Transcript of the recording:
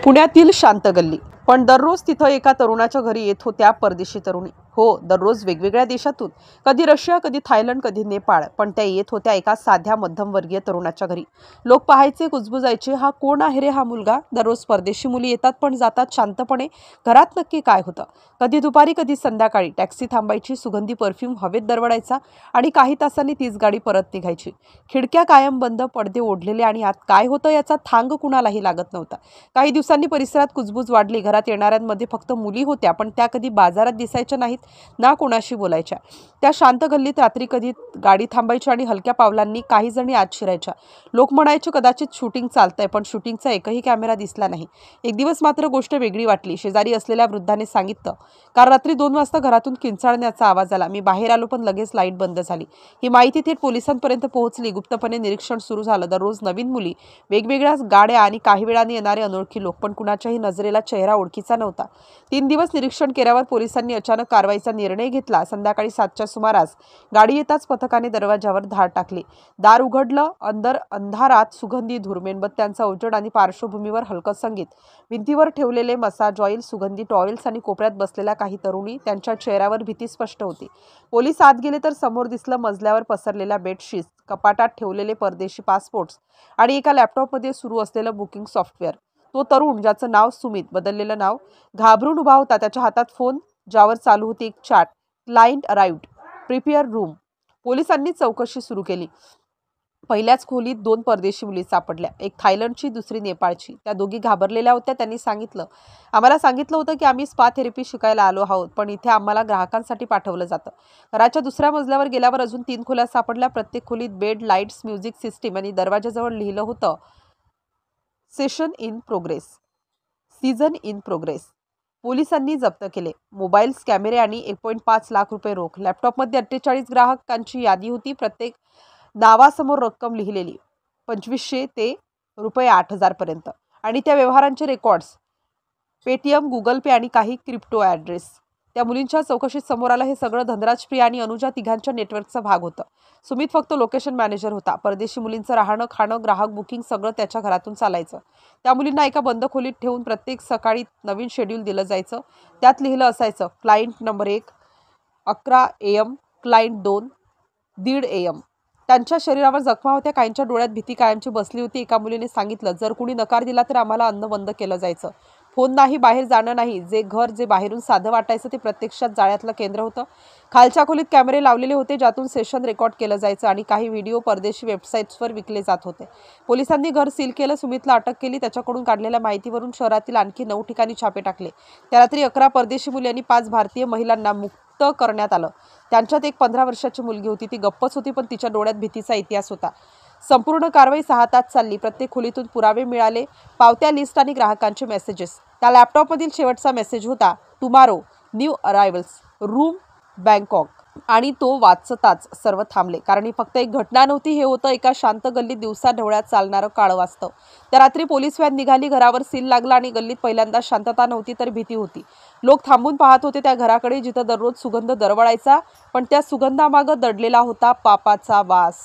पुण्यातील शांत गल्ली, पण दररोज तिथं एका तरुणाच्या घरी येत होत्या परदेशी तरुणी. हो, दररोज वेगवेगळ्या देशातून, कधी रशिया, कधी थायलंड, कधी नेपाळ, पण त्या येत होत्या एका साध्या मध्यमवर्गीय तरुणाच्या घरी. लोक पाहायचे, कुजबुजायचे, हा कोण आहे रे हा मुलगा? दररोज परदेशी मुली येतात पण जातात शांतपणे. घरात नक्की काय होतं? कधी दुपारी, कधी संध्याकाळी टॅक्सी थांबायची, सुगंधी परफ्यूम हवेत दरवळायचा आणि काही तासांनी तीच गाडी परत निघायची. खिडक्या कायम बंद, पडदे ओढलेले आणि आत काय होतं याचा थांग कुणालाही लागत नव्हता. काही दिवसांनी परिसरात कुजबूज वाढली. घरात येणाऱ्यांमध्ये फक्त मुली होत्या, पण त्या कधी बाजारात दिसायच्या नाहीत, ना कोणाशी बोलायच्या. त्या शांत गल्लीत रात्री कधी गाडी थांबायची आणि हलक्या पावलांनी काही जणी आत शिरायच्या. लोक म्हणायचे कदाचित शूटिंग चालतंय, पण शूटिंगचा एकही कॅमेरा दिसला नाही. एक दिवस मात्र गोष्ट वेगळी वाटली. शेजारी असलेल्या वृद्धाने सांगितलं, काल रात्री 2 वाजता घरातून किंचाळण्याचा आवाज आला. मी बाहेर आलो, पण लगेच लाईट बंद झाली. ही माहिती थेट पोलिसांपर्यंत पोहोचली. गुप्तपणे निरीक्षण सुरू झालं. दररोज नवीन मुली, वेगवेगळ्या गाड्या आणि काही वेळाने येणारे अनोळखी लोक, पण कुणाच्याही नजरेला चेहरा ओळखीचा नव्हता. 3 दिवस निरीक्षण केल्यावर पोलिसांनी अचानक कारवाईचा निर्णय घेतला. संध्याकाळी 7च्या सुमारास गाडी येताच पथकाने दरवाजावर धाड टाकली. दार उघडलं. अंधारात सुगंधी धूर, मेणबत्त्यांचा उजेड आणि पार्श्वभूमीवर हलकं संगीत. भिंतीवर ठेवलेले मसाज ऑइल, सुगंधी टॉवेल्स आणि कोपऱ्यात बसलेल्या काही तरुणी, त्यांच्या चेहऱ्यावर भीती स्पष्ट होती. पोलीस आत गेले तर समोर दिसलं मजल्यावर पसरलेल्या बेडशीट्स, कपाटात ठेवलेले परदेशी पासपोर्ट्स आणि एका लॅपटॉपमध्ये सुरू असलेलं बुकिंग सॉफ्टवेअर. तो तरुण, ज्याचं नाव सुमित, बदललेलं नाव, घाबरून उभा होता. त्याच्या हातात फोन, ज्यावर चालू होती एक chat. Client arrived, prepare room. पोलिसांनी चौकशी सुरू केली. पहिल्याच खोलीत 2 परदेशी मुली सापडल्या, एक थायलंडची, दुसरी नेपाळची. त्या दोघी घाबरलेल्या होत्या. त्यांनी सांगितलं, आम्हाला सांगितलं होतं की आम्ही स्पा थेरपी शिकायला आलो आहोत, पण इथे आम्हाला ग्राहकांसाठी पाठवलं जातं. घराच्या दुसऱ्या मजल्यावर गेल्यावर अजून 3 खोल्या सापडल्या. प्रत्येक खोलीत बेड, लाईट्स, म्युझिक सिस्टीम आणि दरवाजाजवळ लिहिलं होतं, session in progress, season in progress. पोलिसांनी जप्त केले मोबाईल्स, कॅमेरे आणि 1.5 लाख रुपये रोख. लॅपटॉपमध्ये 48 ग्राहकांची यादी होती, प्रत्येक नावासमोर रक्कम लिहिलेली, 2500 ते रुपये 8000 पर्यंत. आणि त्या व्यवहारांचे रेकॉर्ड्स, पेटीएम, गुगल पे आणि काही क्रिप्टो ॲड्रेस. त्या मुलींच्या चौकशीत समोर आलं, हे सगळं धनराज, प्रिया आणि अनुजा तिघांच्या नेटवर्कचा भाग होतं. सुमित फक्त लोकेशन मॅनेजर होता. परदेशी मुलींचं राहणं, खाणं, ग्राहक बुकिंग सगळं त्याच्या घरातून चालायचं. त्या मुलींना एका बंद खोलीत ठेवून प्रत्येक सकाळी नवीन शेड्यूल दिलं जायचं. त्यात लिहिलं असायचं, client number 1 11 AM, client 2 1:30 AM. त्यांच्या शरीरावर जखमा होत्या, काहींच्या डोळ्यात भीती कायमची बसली होती. एका मुलीने सांगितलं, जर कुणी नकार दिला तर आम्हाला अन्न बंद केलं जायचं. फोन नाही, बाहेर जाणं नाही. जे बाहेरून साधं वाटायचं ते प्रत्यक्षात जाळ्यातलं केंद्र होतं. खालच्या खोलीत कॅमेरे लावलेले होते, ज्यातून सेशन रेकॉर्ड केलं जायचं आणि काही व्हिडिओ परदेशी वेबसाईट्सवर विकले जात होते. पोलिसांनी घर सील केलं. सुमितला अटक केली. त्याच्याकडून काढलेल्या माहितीवरून शहरातील आणखी 9 ठिकाणी छापे टाकले. त्या रात्री 11 परदेशी मुली आणि 5 भारतीय महिलांना मुक्त करण्यात आलं. त्यांच्यात एक 15 वर्षाची मुलगी होती. ती गप्पच होती, पण तिच्या डोळ्यात भीतीचा इतिहास होता. संपूर्ण कारवाई 6 तास चालली. प्रत्येक खोलीतून पुरावे मिळाले, पावत्या, लिस्ट आणि ग्राहकांचे मेसेजेस. त्या लॅपटॉपमधील शेवटचा मेसेज होता, टुमारो न्यू अरायव्हल्स, रूम बँकॉक. आणि तो वाचताच सर्व थांबले, कारण ही फक्त एक घटना नव्हती, हे होतं एका शांत गल्लीत दिवसा ढवळ्यात चालणारं काळं वास्तव. त्या रात्री पोलीस व्हॅन निघाली, घरावर सील लागला आणि गल्लीत पहिल्यांदा शांतता नव्हती तर भीती होती. लोक थांबून पाहत होते त्या घराकडे, जिथं दररोज सुगंध दरवळायचा, पण त्या सुगंधामागं दडलेला होता पापाचा वास.